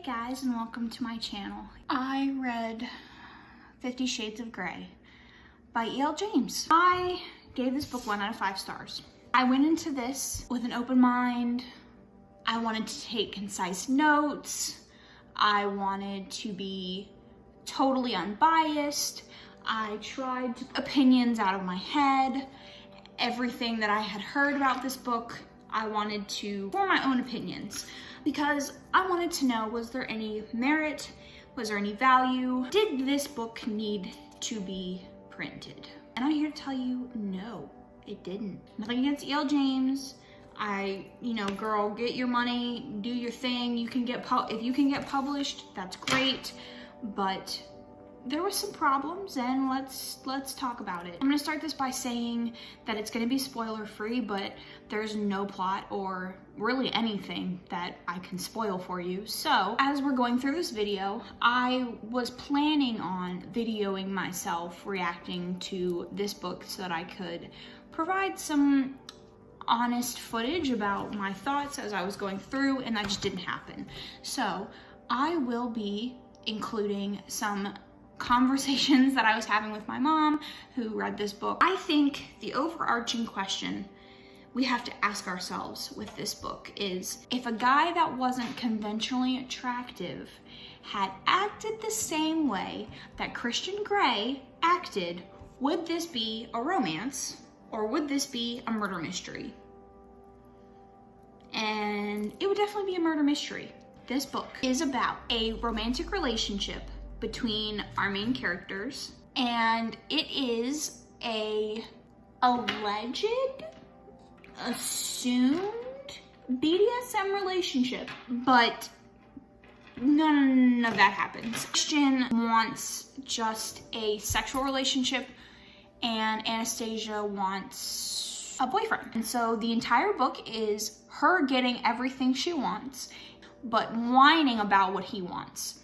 Hey guys, and welcome to my channel. I read 50 Shades of Grey by E.L. James. I gave this book 1 out of 5 stars. I went into this with an open mind. I wanted to take concise notes. I wanted to be totally unbiased. I tried to opinions out of my head. Everything that I had heard about this book, I wanted to form my own opinions because I wanted to know, was there any merit? Was there any value? Did this book need to be printed? And I'm here to tell you, no, it didn't. Nothing against E.L. James. Girl, get your money, do your thing. You can get, if you can get published, that's great. But there were some problems, and let's talk about it. I'm gonna start this by saying that it's gonna be spoiler free, but there's no plot or really anything that I can spoil for you. So as we're going through this video, I was planning on videoing myself reacting to this book so that I could provide some honest footage about my thoughts as I was going through, and that just didn't happen. So I will be including some conversations that I was having with my mom who read this book. I think the overarching question we have to ask ourselves with this book is, if a guy that wasn't conventionally attractive had acted the same way that Christian Grey acted, would this be a romance or would this be a murder mystery? And it would definitely be a murder mystery. This book is about a romantic relationship between our main characters, and it is a alleged, assumed BDSM relationship, but none of that happens. Christian wants just a sexual relationship, and Anastasia wants a boyfriend. And so the entire book is her getting everything she wants, but whining about what he wants.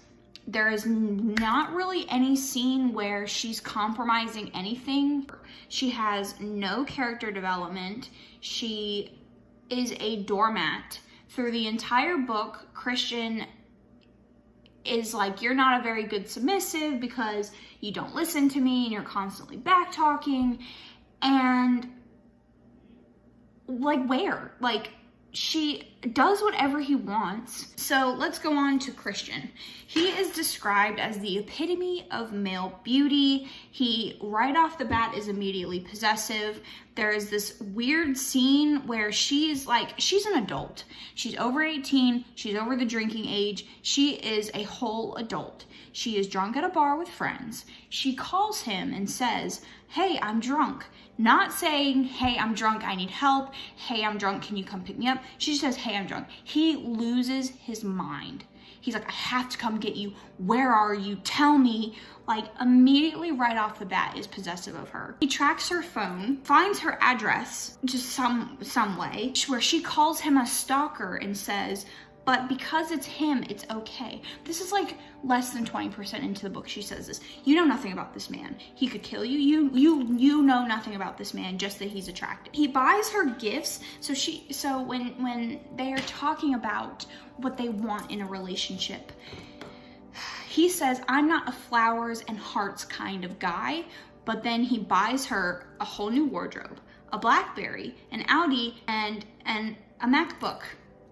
There is not really any scene where she's compromising anything. She has no character development. She is a doormat. Through the entire book, Christian is like, you're not a very good submissive because you don't listen to me and you're constantly back-talking. And like, where? Like, she does whatever he wants. So let's go on to Christian. He is described as the epitome of male beauty. He, right off the bat, is immediately possessive. There is this weird scene where she's an adult. She's over 18. She's over the drinking age. She is a whole adult. She is drunk at a bar with friends. She calls him and says, "Hey, I'm drunk." Not saying, "Hey, I'm drunk, I need help. Hey, I'm drunk, can you come pick me up?" She just says, "Hey, I'm drunk." He loses his mind. He's like, "I have to come get you. Where are you? Tell me." Like, immediately right off the bat is possessive of her. He tracks her phone, finds her address, just some way, where she calls him a stalker and says, "But because it's him, it's okay." This is like less than 20% into the book she says this. You know nothing about this man. He could kill you. You know nothing about this man, just that he's attractive. He buys her gifts. So when they are talking about what they want in a relationship, he says, "I'm not a flowers and hearts kind of guy," but then he buys her a whole new wardrobe, a BlackBerry, an Audi, and a MacBook,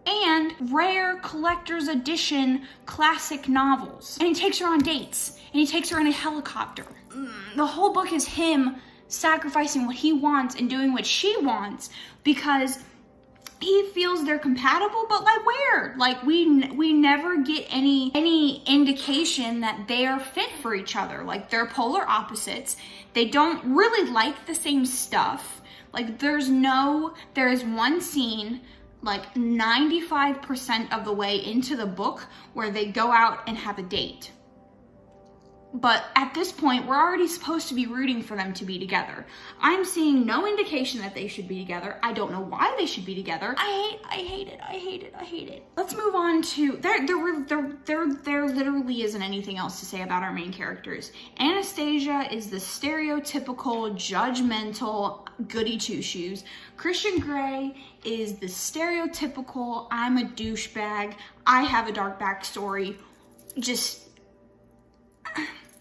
and rare collector's edition classic novels. And he takes her on dates, and he takes her in a helicopter. The whole book is him sacrificing what he wants and doing what she wants because he feels they're compatible, but like, where? Like, we never get any indication that they are fit for each other. Like, they're polar opposites. They don't really like the same stuff. Like, there is one scene, like 95% of the way into the book, where they go out and have a date. But at this point, we're already supposed to be rooting for them to be together. I'm seeing no indication that they should be together. I don't know why they should be together. I hate it. Let's move on to, they're literally isn't anything else to say about our main characters. Anastasia is the stereotypical, judgmental, goody two-shoes. Christian Grey is the stereotypical, I'm a douchebag, I have a dark backstory,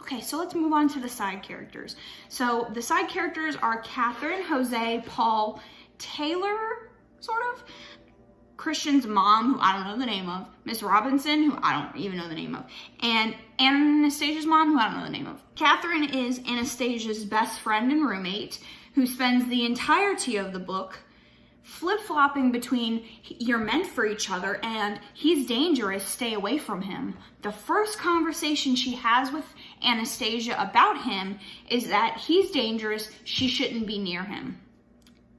okay, so let's move on to the side characters. So the side characters are Catherine, Jose, Paul, Taylor, sort of, Christian's mom, who I don't know the name of, Miss Robinson, who I don't even know the name of, and Anastasia's mom, who I don't know the name of. Catherine is Anastasia's best friend and roommate, who spends the entirety of the book flip-flopping between you're meant for each other and he's dangerous, stay away from him. The first conversation she has with Anastasia about him is that he's dangerous, she shouldn't be near him.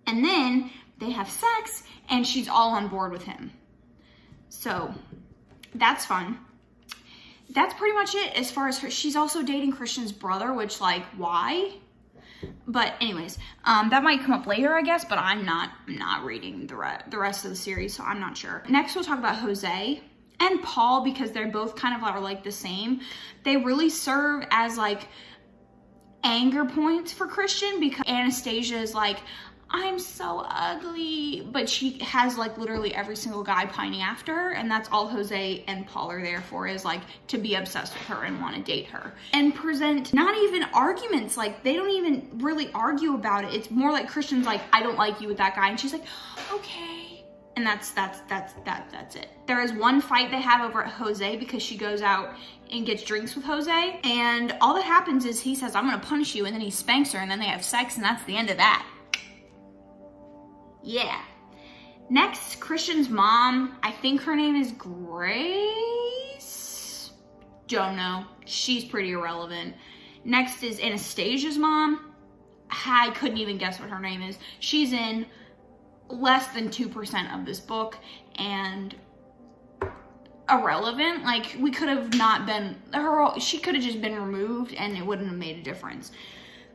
And then they have sex and she's all on board with him. So that's fun. That's pretty much it as far as her. She's also dating Christian's brother, which, like, why? But anyways, that might come up later, I guess, but I'm not reading the rest of the series, so I'm not sure. Next, we'll talk about Jose and Paul, because they're both kind of are like the same. They really serve as like anger points for Christian, because Anastasia is like, I'm so ugly, but she has like literally every single guy pining after her, and that's all Jose and Paul are there for, is like to be obsessed with her and want to date her, and present not even arguments, like they don't even really argue about it. It's more like Christian's like, I don't like you with that guy, and she's like, okay, and that's it. There is one fight they have over at Jose because she goes out and gets drinks with Jose, and all that happens is he says, I'm gonna punish you, and then he spanks her, and then they have sex, and that's the end of that. Yeah. Next, Christian's mom, I think her name is Grace. Don't know. She's pretty irrelevant. Next is Anastasia's mom. I couldn't even guess what her name is. She's in less than 2% of this book and irrelevant. Like, we could have not been, she could have just been removed and it wouldn't have made a difference.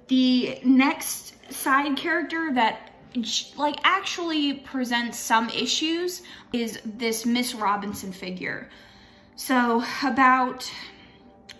The next side character that like actually presents some issues is this Miss Robinson figure. So about,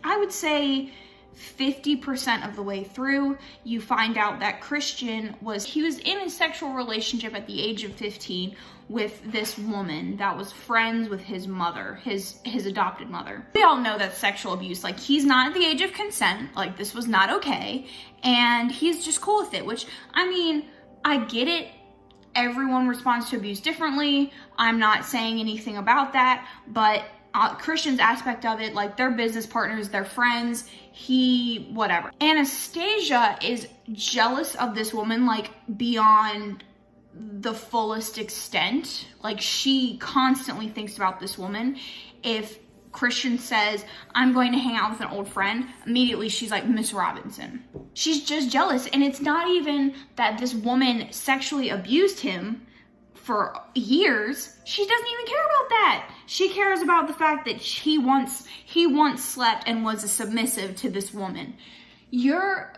I would say 50% of the way through, you find out that Christian was in a sexual relationship at the age of 15 with this woman that was friends with his mother, his adopted mother. We all know that's sexual abuse. Like, he's not at the age of consent, like this was not okay, and he's just cool with it, which, I mean, I get it. Everyone responds to abuse differently. I'm not saying anything about that, but Christian's aspect of it, like they're business partners, they're friends, whatever. Anastasia is jealous of this woman, like beyond the fullest extent. Like, she constantly thinks about this woman. If Christian says, I'm going to hang out with an old friend, immediately she's like, Miss Robinson. She's just jealous, and it's not even that this woman sexually abused him for years. She doesn't even care about that. She cares about the fact that he once slept and was a submissive to this woman.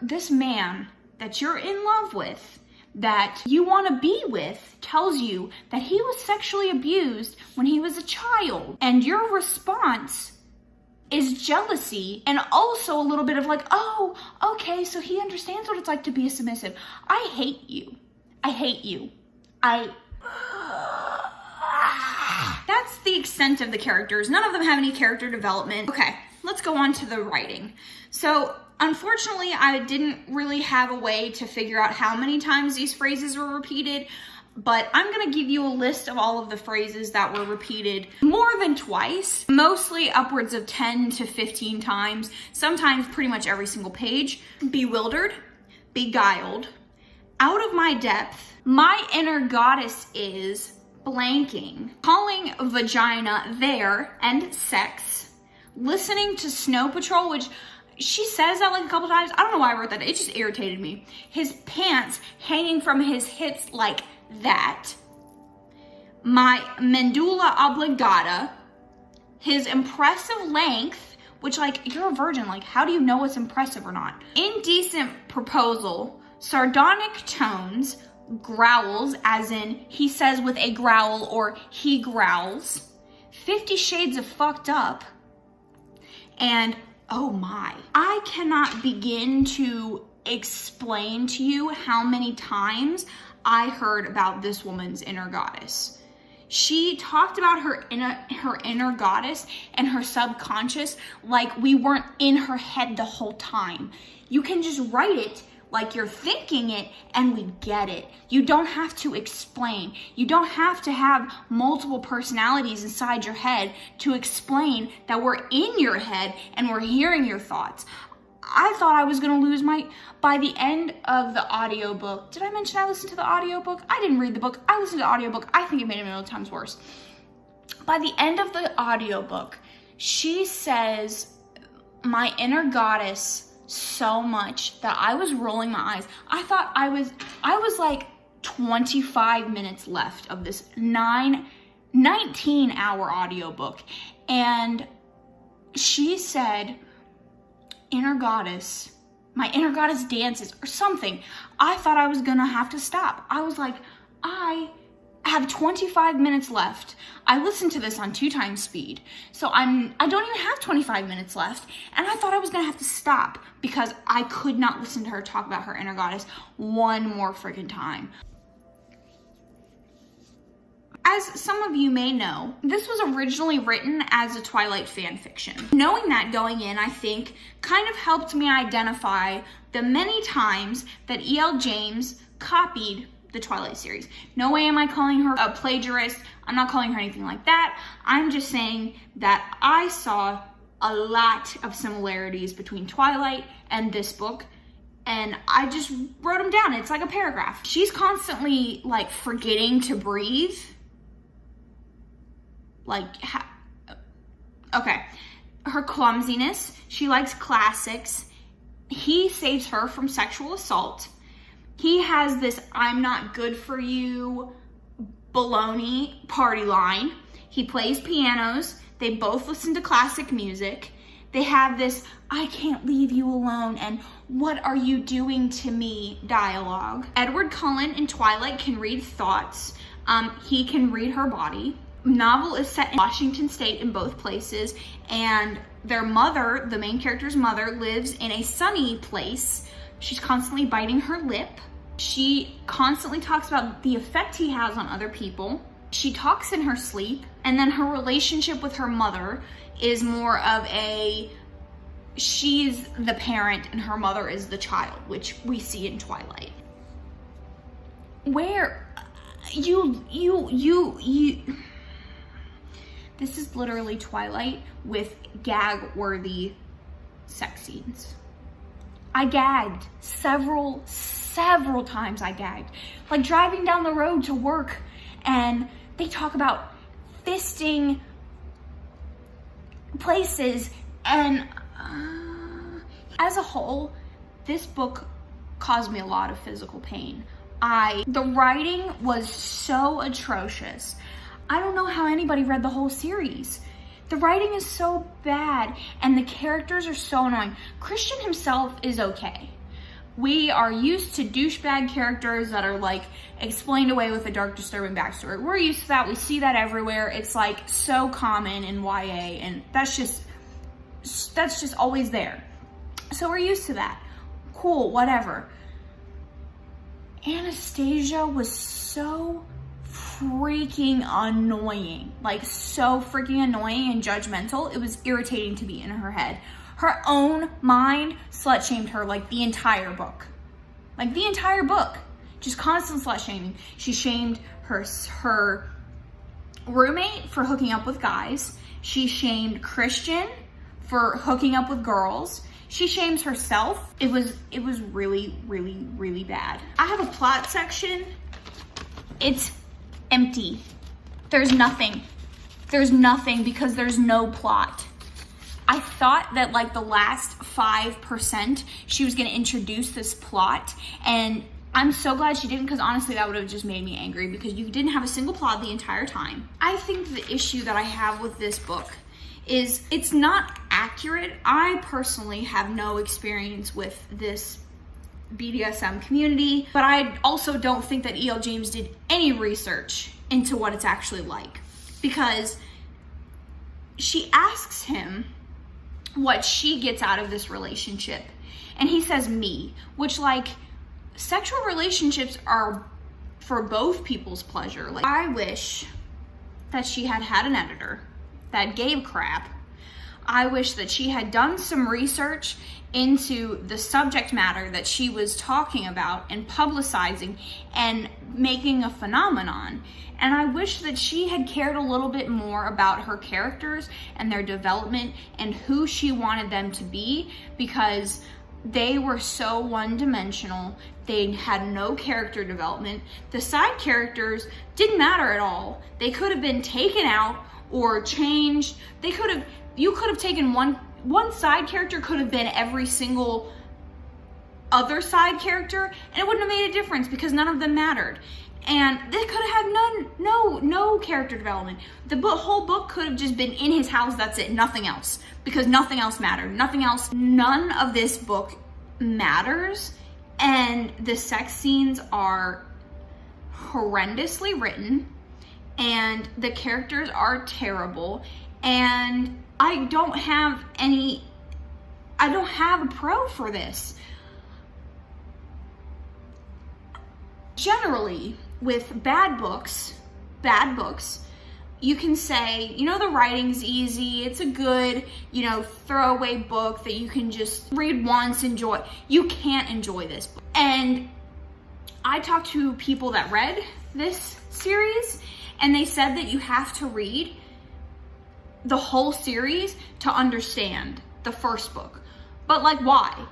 This man that you're in love with, that you want to be with, tells you that he was sexually abused when he was a child, and your response is jealousy and also a little bit of like, oh, okay, so he understands what it's like to be a submissive. I hate you. That's the extent of the characters. None of them have any character development. Okay, let's go on to the writing. So unfortunately, I didn't really have a way to figure out how many times these phrases were repeated, but I'm gonna give you a list of all of the phrases that were repeated more than twice, mostly upwards of 10 to 15 times, sometimes pretty much every single page. Bewildered, beguiled, out of my depth, my inner goddess is blanking, calling vagina there, and sex, listening to Snow Patrol, which she says that like a couple times. I don't know why I wrote that. It just irritated me. His pants hanging from his hips like that. My medulla oblongata. His impressive length, which, like, you're a virgin. Like, how do you know what's impressive or not? Indecent proposal. Sardonic tones. Growls, as in he says with a growl or he growls. 50 Shades of fucked up. And oh my, I cannot begin to explain to you how many times I heard about this woman's inner goddess. She talked about her inner goddess and her subconscious like we weren't in her head the whole time. You can just write it like you're thinking it and we get it. You don't have to explain. You don't have to have multiple personalities inside your head to explain that we're in your head and we're hearing your thoughts. I thought I was gonna lose by the end of the audiobook. Did I mention I listened to the audiobook? I didn't read the book. I listened to the audiobook. I think it made it a million times worse. By the end of the audiobook, she says, my inner goddess so much that I was rolling my eyes. I thought I was like 25 minutes left of this 19-hour audiobook. And she said, inner goddess, my inner goddess dances or something. I thought I was gonna have to stop. I was like, I have 25 minutes left. I listened to this on 2 times speed. So I don't even have 25 minutes left. And I thought I was gonna have to stop because I could not listen to her talk about her inner goddess one more freaking time. As some of you may know, this was originally written as a Twilight fan fiction. Knowing that going in, I think, kind of helped me identify the many times that E.L. James copied the Twilight series. No way am I calling her a plagiarist. I'm not calling her anything like that. I'm just saying that I saw a lot of similarities between Twilight and this book, and I just wrote them down. It's like a paragraph. She's constantly like forgetting to breathe. Okay, her clumsiness, she likes classics. He saves her from sexual assault. He has this I'm not good for you baloney party line. He plays pianos. They both listen to classic music. They have this I can't leave you alone and what are you doing to me dialogue. Edward Cullen in Twilight can read thoughts. He can read her body. Novel is set in Washington State in both places, and their mother, the main character's mother, lives in a sunny place. She's constantly biting her lip. She constantly talks about the effect he has on other people. She talks in her sleep, and then her relationship with her mother is more of she's the parent and her mother is the child, which we see in Twilight. Where this is literally Twilight with gag-worthy sex scenes. I gagged several times. I gagged. Like driving down the road to work and they talk about fisting places and as a whole, this book caused me a lot of physical pain. The writing was so atrocious. I don't know how anybody read the whole series. The writing is so bad and the characters are so annoying. Christian himself is okay. We are used to douchebag characters that are like explained away with a dark, disturbing backstory. We're used to that. We see that everywhere. It's like so common in YA and that's just always there. So we're used to that. Cool, whatever. Anastasia was so freaking annoying. Like so freaking annoying and judgmental. It was irritating to be in her head. Her own mind slut shamed her like the entire book. Like the entire book. Just constant slut shaming. She shamed her roommate for hooking up with guys. She shamed Christian for hooking up with girls. She shames herself. It was really, really, really bad. I have a plot section. It's empty. There's nothing. There's nothing because there's no plot. I thought that like the last 5% she was gonna introduce this plot, and I'm so glad she didn't because honestly that would have just made me angry because you didn't have a single plot the entire time. I think the issue that I have with this book is it's not accurate. I personally have no experience with this BDSM community, but I also don't think that E.L. James did any research into what it's actually like because she asks him, what she gets out of this relationship. And he says me, which, like, sexual relationships are for both people's pleasure. Like, I wish that she had had an editor that gave crap. I wish that she had done some research into the subject matter that she was talking about and publicizing and making a phenomenon. And I wish that she had cared a little bit more about her characters and their development and who she wanted them to be, because they were so one-dimensional. They had no character development. The side characters didn't matter at all. They could have been taken out or changed. You could have taken one side character, could have been every single other side character, and it wouldn't have made a difference because none of them mattered. And they could have had no character development. The whole book could have just been in his house, that's it, nothing else, because nothing else mattered. None of this book matters, and the sex scenes are horrendously written, and the characters are terrible, and I don't have a pro for this. Generally, with bad books, you can say, the writing's easy, it's a good, throwaway book that you can just read once, enjoy. You can't enjoy this book. And I talked to people that read this series, and they said that you have to read the whole series to understand the first book. But, like, why?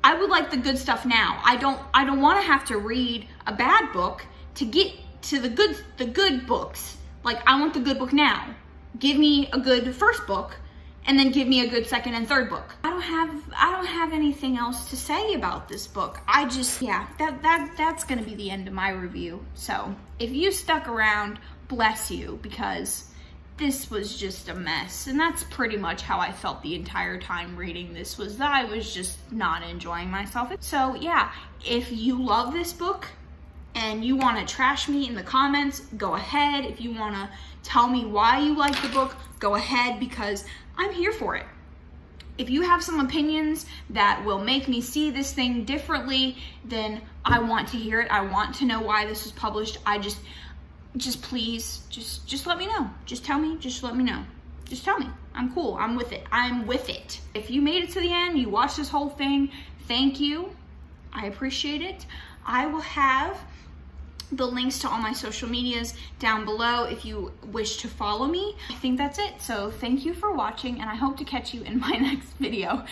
I would like the good stuff now. I don't want to have to read a bad book to get to the good books. Like, I want the good book now. Give me a good first book, and then give me a good second and third book. I don't have anything else to say about this book. That's gonna be the end of my review. So if you stuck around, bless you, because this was just a mess. And that's pretty much how I felt the entire time reading this, was that I was just not enjoying myself. So yeah, if you love this book and you want to trash me in the comments, go ahead. If you want to tell me why you like the book, go ahead, because I'm here for it. If you have some opinions that will make me see this thing differently, then I want to hear it. I want to know why this was published. Please let me know. Just tell me, just let me know. Just tell me. I'm cool. I'm with it. If you made it to the end, you watched this whole thing, thank you. I appreciate it. I will have the links to all my social medias down below if you wish to follow me. I think that's it. So thank you for watching, and I hope to catch you in my next video.